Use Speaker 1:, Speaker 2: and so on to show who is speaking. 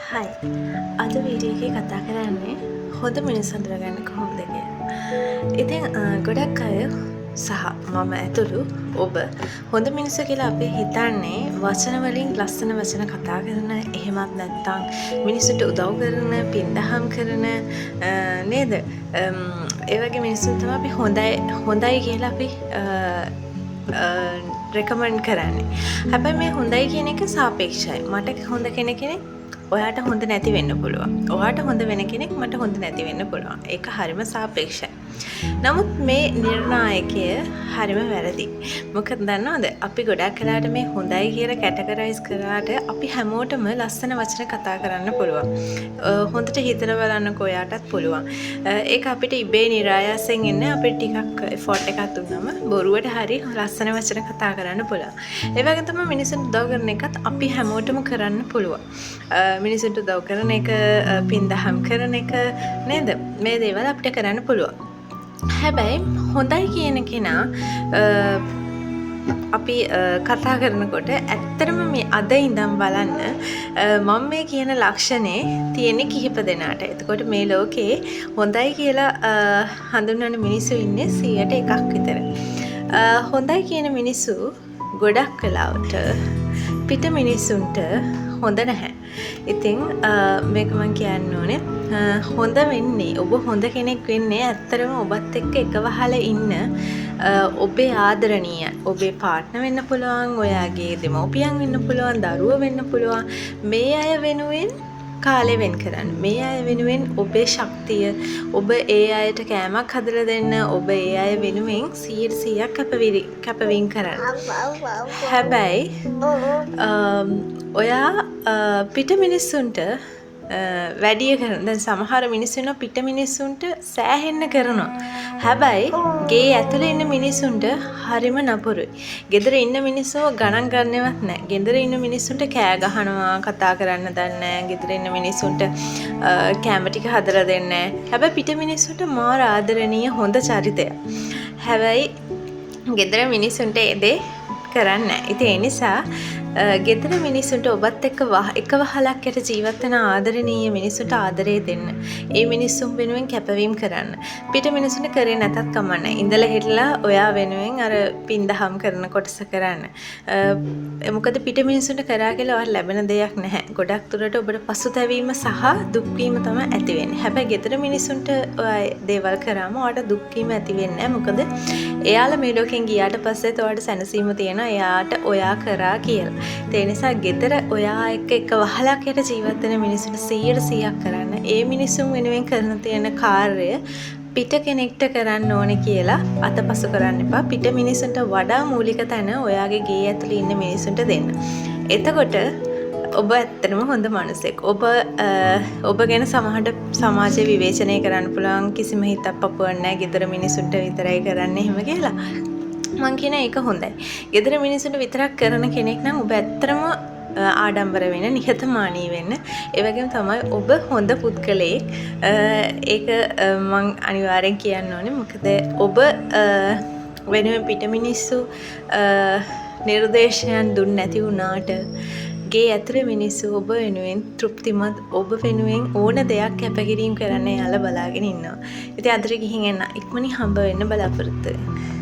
Speaker 1: හයි අද වීඩියෝ එකේ කතා කරන්නේ හොඳ මිනිස්සුන් හඳුනගන්න කොහොමද කියලා. ඉතින් ගොඩක් අය සහ මම ඇතුළු ඔබ හොඳ මිනිස්සු කියලා අපි හිතන්නේ වචන වලින් ලස්සන වචන කතා කරන, එහෙමත් නැත්නම් මිනිස්සුන්ට උදව් කරන, පින්දහම් කරන නේද? ඒ වගේ මිනිස්සුන් තමයි අපි හොඳයි කියලා අපි රෙකමන්ඩ් කරන්නේ. හැබැයි මේ හොඳයි කියන එක සාපේක්ෂයි. මට හොඳ කෙනෙක් ඔයාට හොඳ නැති වෙන්න පුළුවන්. ඔයාට හොඳ වෙන කෙනෙක් මට හොඳ නැති වෙන්න පුළුවන්. ඒක හරිම සාපේක්ෂයි. නමුත් මේ නිර්ණායකය හරිම වැරදි. මොකද දන්නවද? අපි ගොඩක් වෙලාවට මේ හොඳයි කියලා කැටගරයිස් කරාට අපි හැමෝටම ලස්සන වචන කතා කරන්න පුළුවන්. හොඳට හිතලා බලන්නකෝ ඔයාටත් පුළුවන්. ඒක අපිට ඉබේ નિરાයාසයෙන් එන්නේ අපිට ටිකක් එෆෝට් එකක් දුන්නම බොරුවට හරි ලස්සන වචන කතා කරන්න පුළුවන්. ඒ වගේ තමයි මිනිස්සුන්ට උදව් කරන එකත් අපි හැමෝටම කරන්න පුළුවන්. මිනිසුන්ට උදව් කරන එක, පින්දහම් කරන එක නේද? මේ දේවල් අපිට කරන්න පුළුවන්. හැබැයි හොඳයි කියන කෙනා අපි කතා කරනකොට ඇත්තටම මේ අද ඉඳන් බලන්න මම මේ කියන ලක්ෂණේ තියෙන කිහිප දෙනාට. එතකොට මේ ලෝකේ හොඳයි කියලා හඳුන්වන මිනිස්සු ඉන්නේ 100ට 1ක් විතර. හොඳයි කියන මිනිස්සු ගොඩක් වෙලාවට පිට මිනිස්සුන්ට හොඳ නැහැ. ඉතින් මේක මම කියන්න ඕනේ හොඳ වෙන්නේ, ඔබ හොඳ කෙනෙක් වෙන්නේ ඇත්තටම ඔබත් එක්ක එක වහලා ඉන්න ඔබේ ආදරණීය, ඔබේ පාර්ට්නර් වෙන්න පුළුවන්, ඔයාගේ දෙමව්පියන් වෙන්න පුළුවන්, දරුවෝ වෙන්න පුළුවන්. මේ අය වෙනුවෙන් කාලය වෙන් කරන්න. මේ අය වෙනුවෙන් ඔබේ ශක්තිය, ඔබ ඒ අයට කෑමක් හදලා දෙන්න, ඔබ ඒ අය වෙනුවෙන් 100% කැපවීම කරන්න. හැබැයි ඔයා පිට මිනිස්සුන්ට වැඩිය කරන, දැන් සමහර මිනිස්සුන්ව පිට මිනිස්සුන්ට සෑහෙන්න කරනවා. හැබැයි ගේ ඇතුලේ ඉන්න මිනිස්සුන්ට හරිම නපුරුයි. ගෙදර ඉන්න මිනිස්සුව ගණන් ගන්නවත් නැහැ. ගෙදර ඉන්න මිනිස්සුන්ට කෑ ගහනවා, කතා කරන්න දන්නේ නැහැ. ගෙදර ඉන්න මිනිස්සුන්ට කැම ටික හදලා දෙන්නේ නැහැ. හැබැයි පිට මිනිස්සුන්ට මාර ආදරණීය හොඳ චරිතයක්. හැබැයි ගෙදර මිනිස්සුන්ට ඒ දේ කරන්නේ නැහැ. ඉතින් ඒ නිසා ගෙදර මිනිස්සුන්ට ඔබත් එක්ක එක වහලක් යට ජීවත් වෙන ආදරණීය මිනිස්සුන්ට ආදරය දෙන්න. ඒ මිනිස්සුන් වෙනුවෙන් කැපවීම කරන්න. පිට මිනිස්සුන්ට කරේ නැතත් කමන්නේ. ඉඳලා හිටලා ඔයා වෙනුවෙන් අර පින්දහම් කරන කොටස කරන්න. මොකද පිට මිනිස්සුන්ට කරා කියලා ඔයාට ලැබෙන දෙයක් නැහැ. ගොඩක් දුරට ඔබට පසුතැවීම සහ දුක් වීම තමයි ඇති වෙන්නේ. හැබැයි ගෙදර මිනිස්සුන්ට ඔයා දේවල් කරාම ඔයාට දුක් වීම ඇති වෙන්නේ නැහැ. මොකද එයාලා මේ ලෝකෙන් ගියාට පස්සෙත් ඔයාට සැනසීම තියෙනවා. එයාට ඔයා කරා කියලා. ඒ නිසා ගෙදර ඔයා එක්ක එක වහලක් යට ජීවත් වෙන මිනිස්සුන්ට 100% කරන්න. ඒ මිනිසුන් වෙනුවෙන් කරන තියෙන කාර්යය පිට කෙනෙක්ට කරන්න ඕනේ කියලා අතපසු කරන්න එපා. පිට මිනිස්සුන්ට වඩා මූලික තැන ඔයාගේ ගේ ඇතුලේ ඉන්න මිනිස්සුන්ට දෙන්න. එතකොට ඔබ ඇත්තටම හොඳ මිනිසෙක්. ඔබ ගැන සමාජයේ විවේචනය කරන්න පුළුවන් කිසිම හිතක් පපුවක් නැහැ. ගෙදර මිනිස්සුන්ට විතරයි කරන්නේ එහෙම කියලා. මං කියන එක හොඳයි. ගෙදර මිනිස්සුන්ට විතරක් කරන කෙනෙක් නම් ඔබ ඇත්තටම ආඩම්බර වෙන්න, නිහතමානී වෙන්න. ඒ වගේම තමයි ඔබ හොඳ පුද්ගලයෙක්. ඒක මං අනිවාර්යෙන් කියන්න ඕනේ. මොකද ඔබ වෙනුවෙන් පිට මිනිස්සු නිර්දේශයන් දුන්නේ නැති වුණාට ගේ ඇතුලේ මිනිස්සු ඔබ වෙනුවෙන් තෘප්තිමත්, ඔබ වෙනුවෙන් ඕන දෙයක් කැපකිරීම කරන්න යාලා බලාගෙන ඉන්නවා. ඉතින් අදට ගිහින් එන්න ඉක්මනින් හම්බ වෙන්න බලාපොරොත්තු වෙන්න.